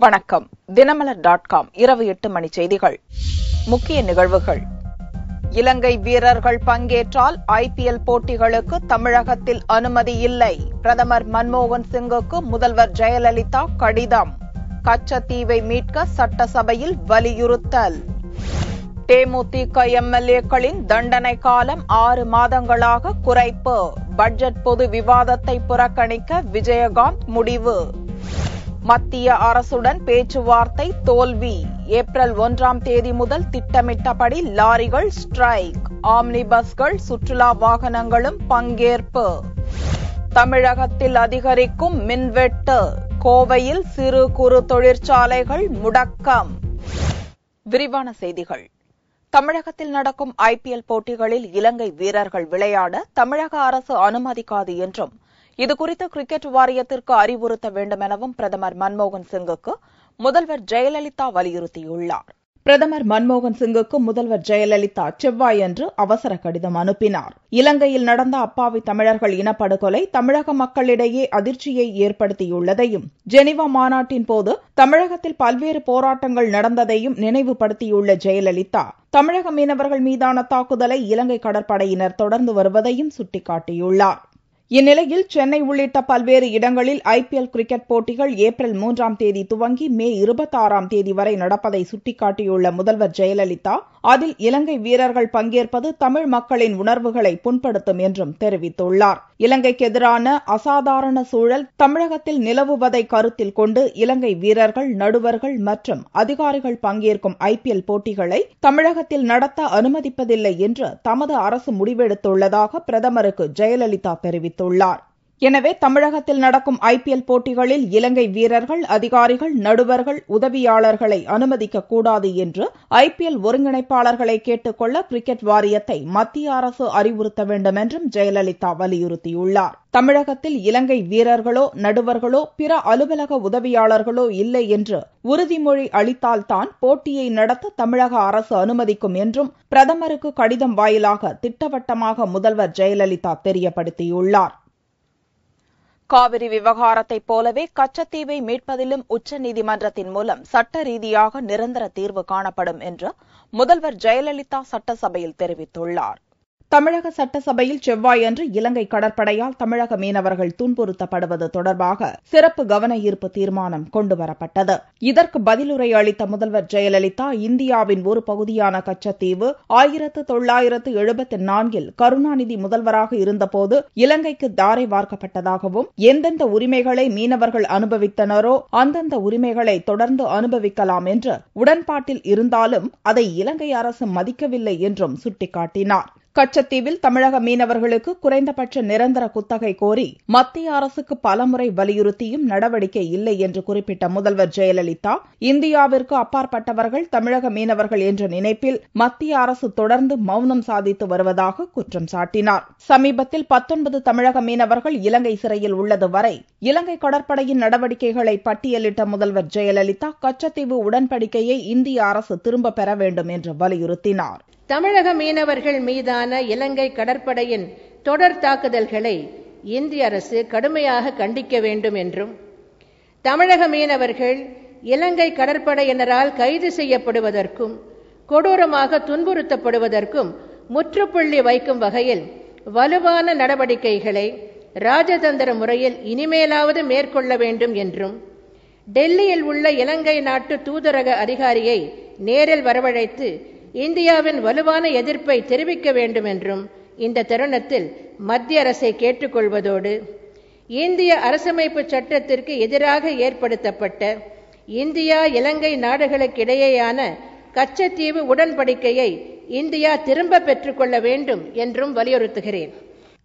வணக்கம். தினமலர்.com இரவு 8 மணி செய்திகள். முக்கிய நிகழ்வுகள். இலங்கை வீரர்கள் பங்கேற்றால் IPL போட்டிகளுக்கு தமிழகத்தில் அனுமதி இல்லை. பிரதமர் மன்மோகன் சிங்குக்கு முதல்வர் ஜெயலலிதா கடிதம். கச்சத்தீவை மீட்க சட்டசபையில் வலியுறுத்தல். தேமுதிக MLA-க்களின் தண்டனை காலம் 6 மாதங்களாக குறைப்பு. பட்ஜெட் பொது விவாதத்தை புறக்கணிக்க விஜயகாந்த் முடிவு. மத்திய அரசுடன் பேச்சுவார்த்தை தோல்வி. ஏப்ரல் 1ஆம் தேதி முதல் திட்டமிட்டபடி லாரிகள் ஸ்ட்ரைக். ஆம்னி பஸ்கள், சுற்றுலா வாகனங்களும் பங்கேற்பு. தமிழகத்தில் அதிகரிக்கும் மின்வெட்டு. கோவையில் சிறு குறு தொழிற்சாலைகள் முடக்கம். விரிவான செய்திகள். தமிழகத்தில் நடக்கும் IPL போட்டிகளில் இலங்கை வீரர்கள் விளையாட தமிழக அரசு அனுமதிக்காது என்றும், இதுகுறித்து கிரிக்கெட் வாரியத்திற்கு அறிவுறுத்த வேண்டும் எனவும் பிரதமர் மன்மோகன் சிங்குக்கு முதல்வர் ஜெயலலிதா வலியுறுத்தியுள்ளார். பிரதமர் மன்மோகன் சிங்குக்கு முதல்வர் ஜெயலலிதா செவ்வாயன்று அவசர கடிதம் அனுப்பினார். இலங்கையில் நடந்த அப்பாவி தமிழர்கள் இனப்படுகொலை தமிழக மக்களிடையே அதிர்ச்சியை ஏற்படுத்தியுள்ளதையும், ஜெனீவா மாநாட்டின் போது தமிழகத்தில் பல்வேறு போராட்டங்கள் நடந்ததையும் நினைவுபடுத்தியுள்ள ஜெயலலிதா, தமிழக மீனவர்கள் மீதான தாக்குதலை இலங்கை கடற்படையினர் தொடர்ந்து வருவதையும் சுட்டிக்காட்டியுள்ளார். இந்நிலையில் சென்னை உள்ளிட்ட பல்வேறு இடங்களில் IPL கிரிக்கெட் போட்டிகள் ஏப்ரல் 3ஆம் தேதி துவங்கி மே 26ஆம் தேதி வரை நடப்பதை சுட்டிக்காட்டியுள்ள முதல்வர் ஜெயலலிதா, அதில் இலங்கை வீரர்கள் பங்கேற்பது தமிழ் மக்களின் உணர்வுகளை புண்படுத்தும் என்றும் தெரிவித்துள்ளார். இலங்கைக்கு எதிரான அசாதாரண சூழல் தமிழகத்தில் நிலவுவதை கருத்தில் கொண்டு இலங்கை வீரர்கள், நடுவர்கள் மற்றும் அதிகாரிகள் பங்கேற்கும் IPL போட்டிகளை தமிழகத்தில் நடத்த அனுமதிப்பதில்லை என்று தமது அரசு முடிவெடுத்துள்ளதாக பிரதமருக்கு ஜெயலலிதா தெரிவித்துள்ளார். எனவே தமிழகத்தில் நடக்கும் IPL போட்டிகளில் இலங்கை வீரர்கள், அதிகாரிகள், நடுவர்கள், உதவியாளர்களை அனுமதிக்க கூடாது என்று IPL ஒருங்கிணைப்பாளர்களை கேட்டுக் கொள்ள கிரிக்கெட் வாரியத்தை மத்திய அரசு அறிவுறுத்த வேண்டும் என்றும் ஜெயலலிதா வலியுறுத்தியுள்ளார். தமிழகத்தில் இலங்கை வீரர்களோ, நடுவர்களோ, பிற அலுவலக உதவியாளர்களோ இல்லை என்று உறுதிமொழி அளித்தால்தான் போட்டியை நடத்த தமிழக அரசு அனுமதிக்கும் என்றும் பிரதமருக்கு கடிதம் வாயிலாக திட்டவட்டமாக முதல்வர் ஜெயலலிதா தெரியப்படுத்தியுள்ளார். காவிரி விவகாரத்தைப் போலவே கச்சத்தீவை மீட்பதிலும் உச்சநீதிமன்றத்தின் மூலம் சட்ட ரீதியாக நிரந்தர தீர்வு காணப்படும் என்று முதல்வர் ஜெயலலிதா சட்டசபையில் தெரிவித்துள்ளார். தமிழக சட்டசபையில் செவ்வாயன்று இலங்கை கடற்படையால் தமிழக மீனவர்கள் துன்புறுத்தப்படுவது தொடர்பாக சிறப்பு கவன ஈர்ப்பு தீர்மானம் கொண்டுவரப்பட்டது. இதற்கு பதிலுரை அளித்த முதல்வர் ஜெயலலிதா, இந்தியாவின் ஒரு பகுதியான கச்சத்தீவு 1974 கருணாநிதி முதல்வராக இருந்தபோது இலங்கைக்கு தாரை வார்க்கப்பட்டதாகவும், எந்தெந்த உரிமைகளை மீனவர்கள் அனுபவித்தனரோ அந்தந்த உரிமைகளை தொடர்ந்து அனுபவிக்கலாம் என்று உடன்பாட்டில் இருந்தாலும் அதை இலங்கை அரசு மதிக்கவில்லை என்றும் சுட்டிக்காட்டினார். கச்சத்தீவில் தமிழக மீனவர்களுக்கு குறைந்தபட்ச நிரந்தர குத்தகை கோரி மத்திய அரசுக்கு பலமுறை வலியுறுத்தியும் நடவடிக்கை இல்லை என்று குறிப்பிட்ட முதல்வர் ஜெயலலிதா, இந்தியாவிற்கு அப்பாற்பட்டவர்கள் தமிழக மீனவர்கள் என்ற நினைப்பில் மத்திய அரசு தொடர்ந்து மௌனம் சாதித்து வருவதாக குற்றம் சாட்டினார். சமீபத்தில் 19 தமிழக மீனவர்கள் இலங்கை சிறையில் உள்ளது வரை இலங்கை கடற்படையின் நடவடிக்கைகளை பட்டியலிட்ட முதல்வர் ஜெயலலிதா, கச்சத்தீவு உடன்படிக்கையை இந்திய அரசு திரும்பப் பெற வேண்டும் என்று வலியுறுத்தினார். தமிழக மீனவர்கள் மீதான இலங்கை கடற்படையின் தொடர் தாக்குதல்களை இந்திய அரசு கடுமையாக கண்டிக்க வேண்டும் என்றும், தமிழக மீனவர்கள் இலங்கை கடற்படையினரால் கைது செய்யப்படுவதற்கும் கொடூரமாக துன்புறுத்தப்படுவதற்கும் முற்றுப்புள்ளி வைக்கும் வகையில் வலுவான நடவடிக்கைகளை ராஜதந்திர முறையில் இனிமேலாவது மேற்கொள்ள வேண்டும் என்றும், டெல்லியில் உள்ள இலங்கை நாட்டு தூதரக அதிகாரியை நேரில் வரவழைத்து இந்தியாவின் வலுவான எதிர்ப்பை தெரிவிக்க வேண்டும் என்றும் இந்த தருணத்தில் மத்திய அரசை கேட்டுக்கொள்வதோடு, இந்திய அரசமைப்பு சட்டத்திற்கு எதிராக ஏற்படுத்தப்பட்ட இந்தியா இலங்கை நாடுகளுக்கிடையேயான கச்சத்தீவு உடன்படிக்கையை இந்தியா திரும்ப பெற்றுக்கொள்ள வேண்டும் என்றும் வலியுறுத்துகிறேன்.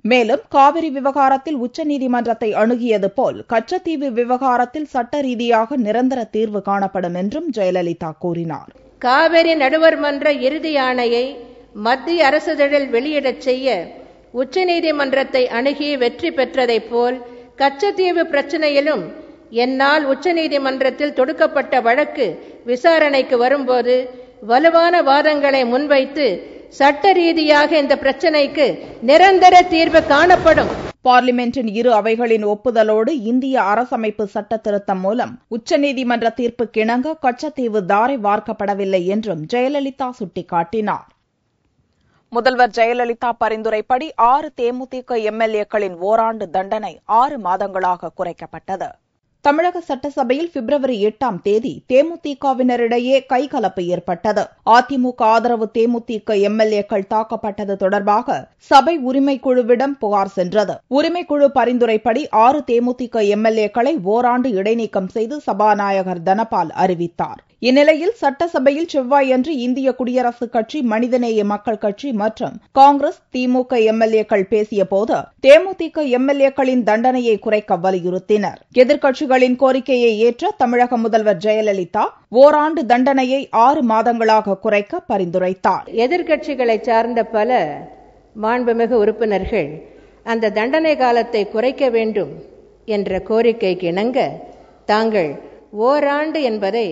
மேலும் காவிரி விவகாரத்தில் உச்சநீதிமன்றத்தை அணுகியது போல் கச்சத்தீவு விவகாரத்தில் சட்ட ரீதியாக நிரந்தர தீர்வு காணப்படும் என்றும் ஜெயலலிதா கூறினார். காவிரி நடுவர் மன்ற இறுதி ஆணையை மத்திய அரசிதழில் வெளியிடச் செய்ய உச்சநீதிமன்றத்தை அணுகி வெற்றி பெற்றதைப் போல் கச்சத்தீவு பிரச்சினையிலும் என்னால் உச்சநீதிமன்றத்தில் தொடுக்கப்பட்ட வழக்கு விசாரணைக்கு வரும்போது வலுவான வாதங்களை முன்வைத்து சட்ட ரீதியாக இந்த பிரச்சினைக்கு நிரந்தர தீர்வு காணப்படும். பார்லிமென்டின் இரு அவைகளின் ஒப்புதலோடு இந்திய அரசமைப்பு சட்ட திருத்தம் மூலம் உச்சநீதிமன்ற தீர்ப்புக்கிணங்க கச்சத்தீவு தாரை வார்க்கப்படவில்லை என்றும் ஜெயலலிதா சுட்டிக்காட்டினார். முதல்வர் ஜெயலலிதா பரிந்துரைப்படி 6 தேமுதிக எம்எல்ஏக்களின் ஓராண்டு தண்டனை 6 மாதங்களாக குறைக்கப்பட்டது. தமிழக சட்டசபையில் பிப்ரவரி 8ஆம் தேதி தேமுதிகவினரிடையே கைகலப்பு ஏற்பட்டது. அதிமுக ஆதரவு தேமுதிக எம்எல்ஏக்கள் தாக்கப்பட்டது தொடர்பாக சபை உரிமைக்குழுவிடம் புகார் சென்றது. உரிமைக்குழு பரிந்துரைப்படி 6 தேமுதிக எம்எல்ஏக்களை ஓராண்டு இடைநீக்கம் செய்து சபாநாயகர் தனபால் அறிவித்தார். இந்நிலையில் சட்டசபையில் செவ்வாயன்று இந்திய குடியரசுக் கட்சி, மனிதநேய மக்கள் கட்சி மற்றும் காங்கிரஸ், திமுக எம்எல்ஏக்கள் பேசியபோது தேமுதிக எம்எல்ஏக்களின் தண்டனையை குறைக்க வலியுறுத்தினர். எதிர்க்கட்சிகளின் கோரிக்கையை ஏற்ற தமிழக முதல்வர் ஜெயலலிதா ஓராண்டு தண்டனையை 6 மாதங்களாக குறைக்க பரிந்துரைத்தார். எதிர்க்கட்சிகளை சார்ந்த பல மாண்புமிகு உறுப்பினர்கள் அந்த தண்டனை காலத்தை குறைக்க வேண்டும் என்ற கோரிக்கைக்கு இணங்க தாங்கள் ஓராண்டு என்பதை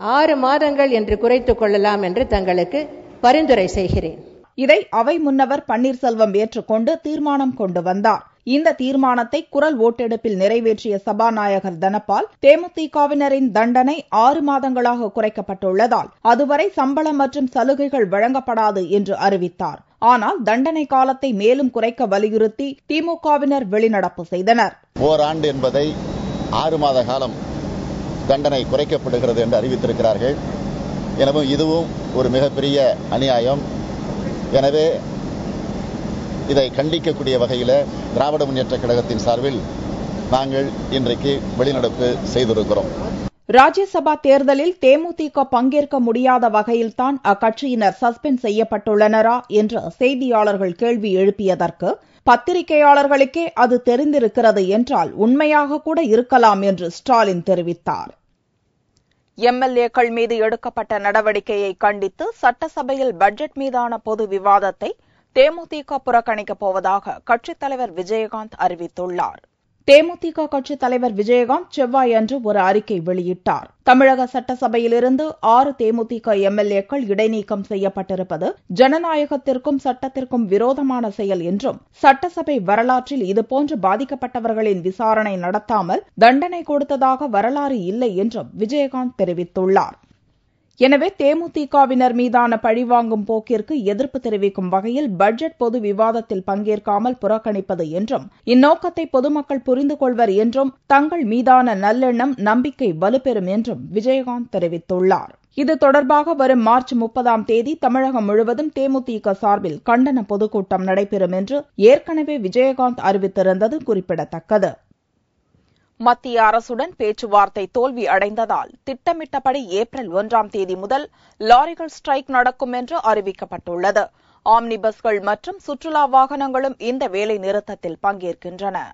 6 மாதங்கள் என்று குறைத்துக் கொள்ளலாம் என்று தங்களுக்கு பரிந்துரை செய்கிறேன். இதை அவை முன்னவர் பன்னீர்செல்வம் ஏற்றுக்கொண்டு தீர்மானம் கொண்டு வந்தார். இந்த தீர்மானத்தை குரல் ஓட்டெடுப்பில் நிறைவேற்றிய சபாநாயகர் தனபால் தேமுதிகவினரின் தண்டனை 6 மாதங்களாக குறைக்கப்பட்டுள்ளதால் அதுவரை சம்பளம் மற்றும் சலுகைகள் வழங்கப்படாது என்று அறிவித்தார். ஆனால் தண்டனை காலத்தை மேலும் குறைக்க வலியுறுத்தி திமுகவினர் வெளிநடப்பு செய்தனர். ஓராண்டு என்பதை 6 மாத காலம் தண்டனை குறைக்கப்படுகிறது என்று அறிவித்திருக்கிறார்கள். எனவே இதுவும் ஒரு மிகப்பெரிய அநியாயம். எனவே இதை கண்டிக்கக்கூடிய வகையில் திராவிட முன்னேற்றக் கழகத்தின் சார்பில் நாங்கள் இன்றைக்கு வெளிநடப்பு செய்திருக்கிறோம். ராஜ்யசபா தேர்தலில் தேமுதிக பங்கேற்க முடியாத வகையில்தான் அக்கட்சியினர் சஸ்பெண்ட் செய்யப்பட்டுள்ளனரா என்று செய்தியாளர்கள் கேள்வி எழுப்பியதற்கு பத்திரிகையாளர்களுக்கே அது தெரிந்திருக்கிறது என்றால் உண்மையாக கூட இருக்கலாம் என்று ஸ்டாலின் தெரிவித்தார். எம்எல்ஏக்கள் மீது எடுக்கப்பட்ட நடவடிக்கையை கண்டித்து சட்டசபையில் பட்ஜெட் மீதான பொது விவாதத்தை தேமுதிக புறக்கணிக்கப் போவதாக கட்சித் தலைவர் விஜயகாந்த் அறிவித்துள்ளார். தேமுதிக கட்சித் தலைவர் விஜயகாந்த் செவ்வாயன்று ஒரு அறிக்கை வெளியிட்டார். தமிழக சட்டசபையிலிருந்து 6 தேமுதிக எம்எல்ஏக்கள் இடைநீக்கம் செய்யப்பட்டிருப்பது ஜனநாயகத்திற்கும் சட்டத்திற்கும் விரோதமான செயல் என்றும் சட்டசபை வரலாற்றில் இதுபோன்று பாதிக்கப்பட்டவர்களின் விசாரணை நடத்தாமல் தண்டனை கொடுத்ததாக வரலாறு இல்லை என்றும் விஜயகாந்த் தெரிவித்துள்ளார். எனவே தேமுதிகவினர் மீதான பழிவாங்கும் போக்கிற்கு எதிர்ப்பு தெரிவிக்கும் வகையில் பட்ஜெட் பொது விவாதத்தில் பங்கேற்காமல் புறக்கணிப்பது என்றும் இந்நோக்கத்தை பொதுமக்கள் புரிந்து கொள்வர் என்றும் தங்கள் மீதான நல்லெண்ணம், நம்பிக்கை வலுப்பெறும் என்றும் விஜயகாந்த் தெரிவித்துள்ளார். இது தொடர்பாக வரும் மார்ச் 30ஆம் தேதி தமிழகம் முழுவதும் தேமுதிக சார்பில் கண்டன பொதுக்கூட்டம் நடைபெறும் என்று ஏற்கனவே விஜயகாந்த் அறிவித்திருந்தது குறிப்பிடத்தக்கது. மத்திய அரசுடன் பேச்சுவார்த்தை தோல்வி அடைந்ததால் திட்டமிட்டபடி ஏப்ரல் 1ஆம் தேதி முதல் லாரிகள் ஸ்ட்ரைக் நடக்கும் என்று அறிவிக்கப்பட்டுள்ளது. ஆம்னி பஸ்கள் மற்றும் சுற்றுலா வாகனங்களும் இந்த வேலை நிறுத்தத்தில் பங்கேற்கின்றன.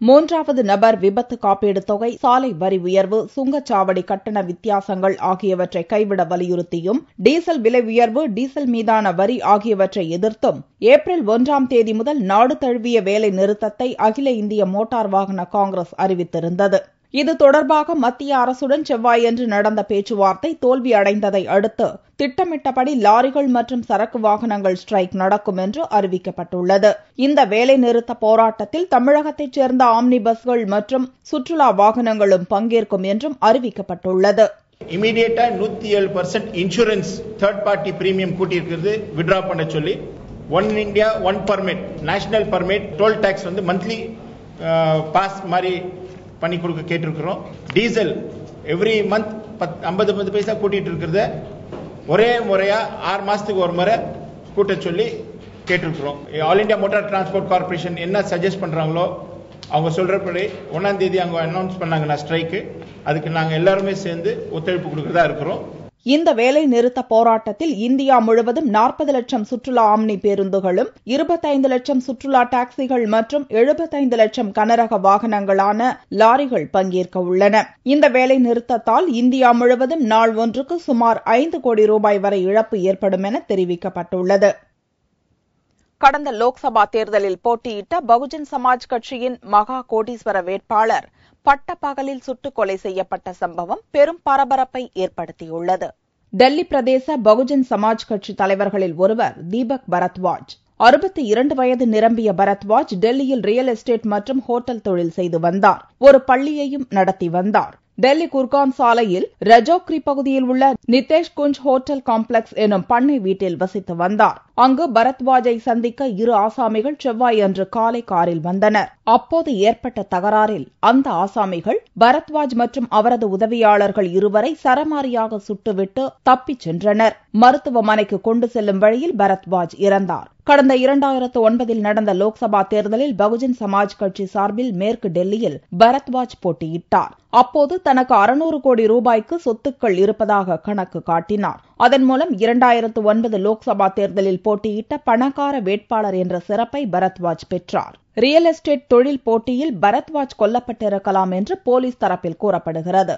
3வது நபர் விபத்து காப்பீடு தொகை, சாலை வரி உயர்வு, சுங்கச்சாவடி கட்டண வித்தியாசங்கள் ஆகியவற்றை கைவிட வலியுறுத்தியும் டீசல் விலை உயர்வு, டீசல் மீதான வரி ஆகியவற்றை எதிர்த்தும் ஏப்ரல் 1ஆம் தேதி முதல் நாடு தழுவிய வேலை நிறுத்தத்தை அகில இந்திய மோட்டார் வாகன காங்கிரஸ் அறிவித்திருந்தது. இது தொடர்பாக மத்திய அரசுடன் செவ்வாயன்று நடந்த பேச்சுவார்த்தை தோல்வி அடைந்ததை அடுத்து திட்டமிட்டபடி லாரிகள் மற்றும் சரக்கு வாகனங்கள் ஸ்ட்ரைக் நடக்கும் என்று அறிவிக்கப்பட்டுள்ளது. இந்த வேலை நிறுத்த போராட்டத்தில் தமிழகத்தைச் சேர்ந்த ஆம்னி பஸ்கள் மற்றும் சுற்றுலா வாகனங்களும் பங்கேற்கும் என்றும் அறிவிக்கப்பட்டுள்ளது. இமிடியேட்டா 107% இன்சூரன்ஸ் தேர்ட் பார்ட்டி பிரீமியம் கூட்டியிருக்கிறது வித்ட்ரா பண்ண சொல்லி, one India one permit, national permit, toll tax monthly pass மாதிரி பண்ணி கொடுக்க கேட்டிருக்கிறோம். டீசல் எவ்ரி மந்த் 50 பைசா கூட்டிட்டு இருக்கிறத ஒரே முறையா 6 மாசத்துக்கு ஒரு முறை கூட்ட சொல்லி கேட்டிருக்கிறோம். All India motor transport corporation என்ன சஜஸ்ட் பண்றாங்களோ அவங்க சொல்றபடி 1ஆம் தேதி அவங்க அனௌன்ஸ் பண்ணாங்கன்னா ஸ்ட்ரைக்கு, அதுக்கு நாங்க எல்லாருமே சேர்ந்து ஒத்துழைப்பு கொடுக்கறதா இருக்கிறோம். இந்த வேலை நிறுத்த போராட்டத்தில் இந்தியா முழுவதும் 40 லட்சம் சுற்றுலா ஆம்னி பேருந்துகளும் 25 லட்சம் சுற்றுலா டாக்ஸிகள் மற்றும் 75 லட்சம் கனரக வாகனங்களான லாரிகள் பங்கேற்க உள்ளன. இந்த வேலை நிறுத்தத்தால் இந்தியா முழுவதும் நாள் ஒன்றுக்கு சுமார் 5 கோடி ரூபாய் வரை இழப்பு ஏற்படும் என தெரிவிக்கப்பட்டுள்ளது. கடந்த லோக்சபா தேர்தலில் போட்டியிட்ட பகுஜன் சமாஜ் கட்சியின் மகா கோடீஸ்வர வேட்பாளர் பட்டப்பகலில் சுட்டுக் கொலை செய்யப்பட்ட சம்பவம் பெரும் பரபரப்பை ஏற்படுத்தியுள்ளது. டெல்லி பிரதேச பகுஜன் சமாஜ் கட்சி தலைவர்களில் ஒருவர் தீபக் பரத்வாஜ். 62 வயது நிரம்பிய பரத்வாஜ் டெல்லியில் ரியல் எஸ்டேட் மற்றும் ஹோட்டல் தொழில் செய்து வந்தார். ஒரு பள்ளியையும் நடத்தி வந்தார். டெல்லி குர்கான் சாலையில் ரஜோக்ரி பகுதியில் உள்ள நிதேஷ் குஞ்ச் ஹோட்டல் காம்ப்ளெக்ஸ் எனும் பண்ணை வீட்டில் வசித்து வந்தார். அங்கு பரத்வாஜை சந்திக்க இரு ஆசாமிகள் செவ்வாயன்று காலை காரில் வந்தனர். அப்போது ஏற்பட்ட தகராறில் அந்த ஆசாமிகள் பரத்வாஜ் மற்றும் அவரது உதவியாளர்கள் இருவரை சரமாரியாக சுட்டுவிட்டு தப்பிச் சென்றனர். மருத்துவமனைக்கு கொண்டு செல்லும் வழியில் பரத்வாஜ் இறந்தார். கடந்த 2009 நடந்த லோக்சபா தேர்தலில் பகுஜன் சமாஜ் கட்சி சார்பில் மேற்கு டெல்லியில் பரத்வாஜ் போட்டியிட்டார். அப்போது தனக்கு 600 கோடி ரூபாய்க்கு சொத்துக்கள் இருப்பதாக கணக்கு காட்டினார். அதன் மூலம் 2009 லோக்சபா தேர்தலில் போட்டியிட்ட பணக்கார வேட்பாளர் என்ற சிறப்பை பரத்வாஜ் பெற்றார். ரியல் எஸ்டேட் தொழில் போட்டியில் பரத்வாஜ் கொல்லப்பட்டிருக்கலாம் என்று போலீஸ் தரப்பில் கூறப்படுகிறது.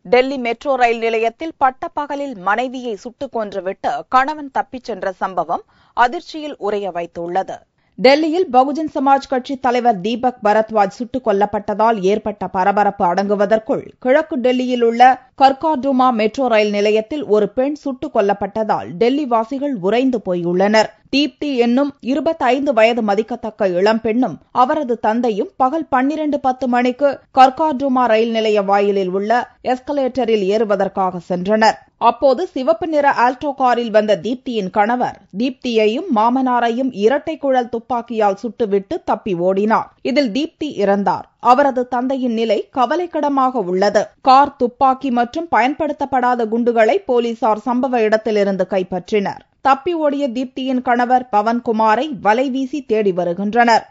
டெல்லி மெட்ரோ ரயில் நிலையத்தில் பட்டப்பகலில் மனைவியை சுட்டுக் கொன்றுவிட்டு கணவன் தப்பிச் சென்ற சம்பவம் அதிர்ச்சியில் உறைய வைத்துள்ளது. டெல்லியில் பகுஜன் சமாஜ் கட்சி தலைவர் தீபக் பரத்வாஜ் சுட்டுக் கொல்லப்பட்டதால் ஏற்பட்ட பரபரப்பு அடங்குவதற்குள் கிழக்கு டெல்லியில் உள்ள கர்கார்டுமா மெட்ரோ ரயில் நிலையத்தில் ஒரு பெண் சுட்டுக் கொல்லப்பட்டதால் டெல்லி வாசிகள் உறைந்து போயுள்ளனர். தீப்தி என்னும் 25 வயது மதிக்கத்தக்க இளம்பெண்ணும் அவரது தந்தையும் பகல் 12:10 மணிக்கு கர்கார்டுமா ரயில் நிலைய வாயிலில் உள்ள எஸ்கலேட்டரில் ஏறுவதற்காக சென்றனர். அப்போது சிவப்பு நிற ஆல்டோ காரில் வந்த தீப்தியின் கணவர் தீப்தியையும் மாமனாரையும் இரட்டை குழல் துப்பாக்கியால் சுட்டுவிட்டு தப்பி ஓடினார். இதில் தீப்தி இறந்தார். அவரது தந்தையின் நிலை கவலைக்கிடமாக உள்ளது. கார், துப்பாக்கி மற்றும் பயன்படுத்தப்படாத குண்டுகளை போலீசார் சம்பவ இடத்திலிருந்து கைப்பற்றினர். தப்பி ஓடிய தீப்தியின் கணவர் பவன்குமாரை வலைவீசி தேடி வருகின்றனர்.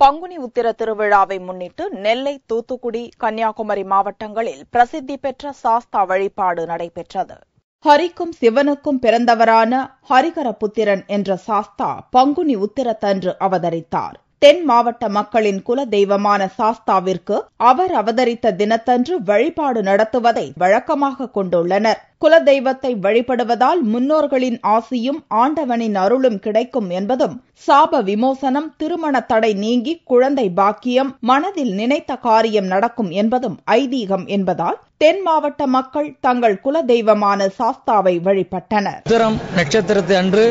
பங்குனி உத்திர திருவிழாவை முன்னிட்டு நெல்லை, தூத்துக்குடி, கன்னியாகுமரி மாவட்டங்களில் பிரசித்தி பெற்ற சாஸ்தா வழிபாடு நடைபெற்றது. ஹரிக்கும் சிவனுக்கும் பிறந்தவரான ஹரிகர புத்திரன் என்ற சாஸ்தா பங்குனி உத்திரத்தன்று அவதரித்தார். தென் மாவட்ட மக்களின் குல தெய்வமான சாஸ்தாவிற்கு அவர் அவதரித்த தினத்தன்று வழிபாடு நடத்துவதை வழக்கமாக கொண்டுள்ளனர். குல தெய்வத்தை வழிபடுவதால் முன்னோர்களின் ஆசியும் ஆண்டவனின் அருளும் கிடைக்கும் என்பதும், சாப விமோசனம், திருமண தடை நீங்கி குழந்தை பாக்கியம், மனதில் நினைத்த காரியம் நடக்கும் என்பதும் ஐதீகம் என்பதால் தென் மாவட்ட மக்கள் தங்கள் குல தெய்வமான சாஸ்தாவை வழிபட்டனர். உத்திரம் நட்சத்திரத்து அன்று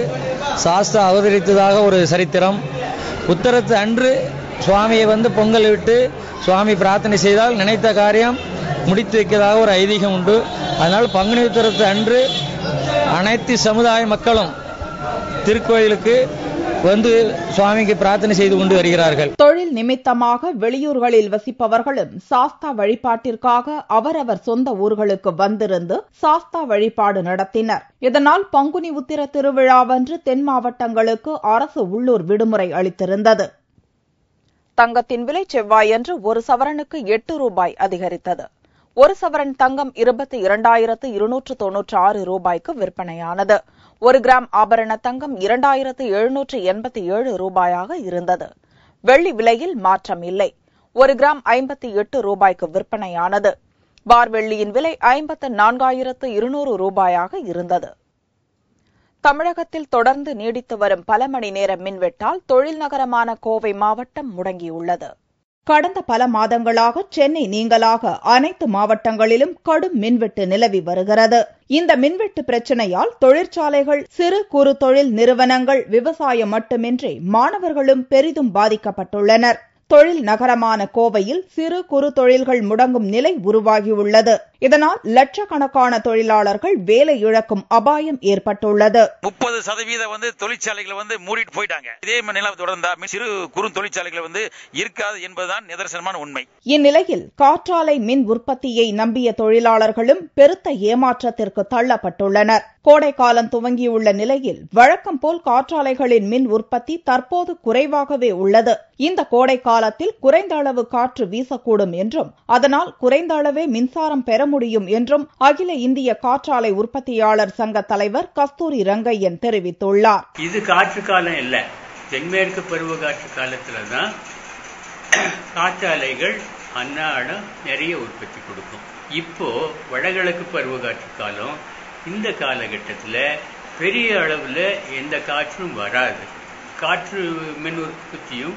சாஸ்தா அவதரித்ததாக ஒரு சரித்திரம். உத்தரத்து அன்று சுவாமியை பொங்கல் விட்டு சுவாமி பிரார்த்தனை செய்தால் நினைத்த காரியம் முடித்து வைக்கிறதாக ஒரு ஐதீகம் உண்டு. அதனால் பங்குனி உத்திரத்து அன்று அனைத்து சமுதாய மக்களும் திருக்கோயிலுக்கு வந்து சுவாமிக்கு பிரார்த்தனை செய்து கொண்டு வருகிறார்கள். தொழில் நிமித்தமாக வெளியூர்களில் வசிப்பவர்களும் சாஸ்தா வழிபாட்டிற்காக அவரவர் சொந்த ஊர்களுக்கு வந்திருந்து சாஸ்தா வழிபாடு நடத்தினர். இதனால் பங்குனி உத்திர திருவிழாவன்று தென் மாவட்டங்களுக்கு அரசு உள்ளூர் விடுமுறை அளித்திருந்தது. தங்கத்தின் விலை செவ்வாயன்று ஒரு சவரனுக்கு 8 ரூபாய் அதிகரித்தது. ஒரு சவரன் தங்கம் 22,296 ரூபாய்க்கு விற்பனையானது. 1 கிராம் ஆபரண தங்கம் 2,787 ரூபாயாக இருந்தது. வெள்ளி விலையில் மாற்றம் இல்லை. 1 கிராம் 58 ரூபாய்க்கு விற்பனையானது. பார் வெள்ளியின் விலை 54,200 ரூபாயாக இருந்தது. தமிழகத்தில் தொடர்ந்து நீடித்து வரும் பல மணி நேர மின்வெட்டால் தொழில் நகரமான கோவை மாவட்டம் முடங்கியுள்ளது. கடந்த பல மாதங்களாக சென்னை நீங்கலாக அனைத்து மாவட்டங்களிலும் கடும் மின்வெட்டு நிலவி வருகிறது. இந்த மின்வெட்டு பிரச்சனையால் தொழிற்சாலைகள், சிறு குறு தொழில் நிறுவனங்கள், விவசாயம் மட்டுமின்றி மாணவர்களும் பெரிதும் பாதிக்கப்பட்டுள்ளனர். தொழில் நகரமான கோவையில் சிறு குறு தொழில்கள் முடங்கும் நிலை உருவாகியுள்ளது. இதனால் லட்சக்கணக்கான தொழிலாளர்கள் வேலை இழக்கும் அபாயம் ஏற்பட்டுள்ளது. 30% தொழிற்சாலைகளை மூடிட்டு போயிட்டாங்க. இதே நிலை தொடர்ந்தா சிறு குறு தொழிற்சாலைகள் இருக்காது என்பதுதான் நிதர்சனமான உண்மை. இந்நிலையில் காற்றாலை மின் உற்பத்தியை நம்பிய தொழிலாளர்களும் பெருத்த ஏமாற்றத்திற்கு தள்ளப்பட்டுள்ளனர். கோடை காலம் துவங்கியுள்ள நிலையில் வழக்கம் போல் காற்றாலைகளின் மின் உற்பத்தி தற்போது குறைவாகவே உள்ளது. இந்த கோடை காலத்தில் குறைந்த அளவு காற்று வீசக்கூடும் என்றும், அதனால் குறைந்த அளவே மின்சாரம் பெற முடியும் என்றும் அகில இந்திய காற்றாலை உற்பத்தியாளர் சங்க தலைவர் கஸ்தூரி ரங்கையன் தெரிவித்துள்ளார். இது காற்று காலம் இல்ல, தென்மேற்கு பருவ காற்று காலத்துலதான் காற்றாலைகள் அன்னாடம் நிறைய உற்பத்தி கொடுக்கும். இப்போ வடகிழக்கு பருவ காற்று காலம். இந்த காலகட்டத்தில் பெரிய அளவில் எந்த காற்றும் வராது, காற்று மின் உற்பத்தியும்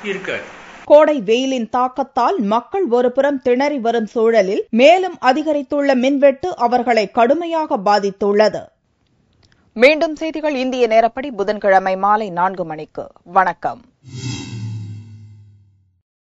இருக்காது. கோடை வெயிலின் தாக்கத்தால் மக்கள் ஒருபுறம் திணறி வரும் சூழலில் மேலும் அதிகரித்துள்ள மின்வெட்டு அவர்களை கடுமையாக பாதித்துள்ளது. மீண்டும் செய்திகள் இந்திய நேரப்படி புதன்கிழமை மாலை 4 மணிக்கு. வணக்கம்.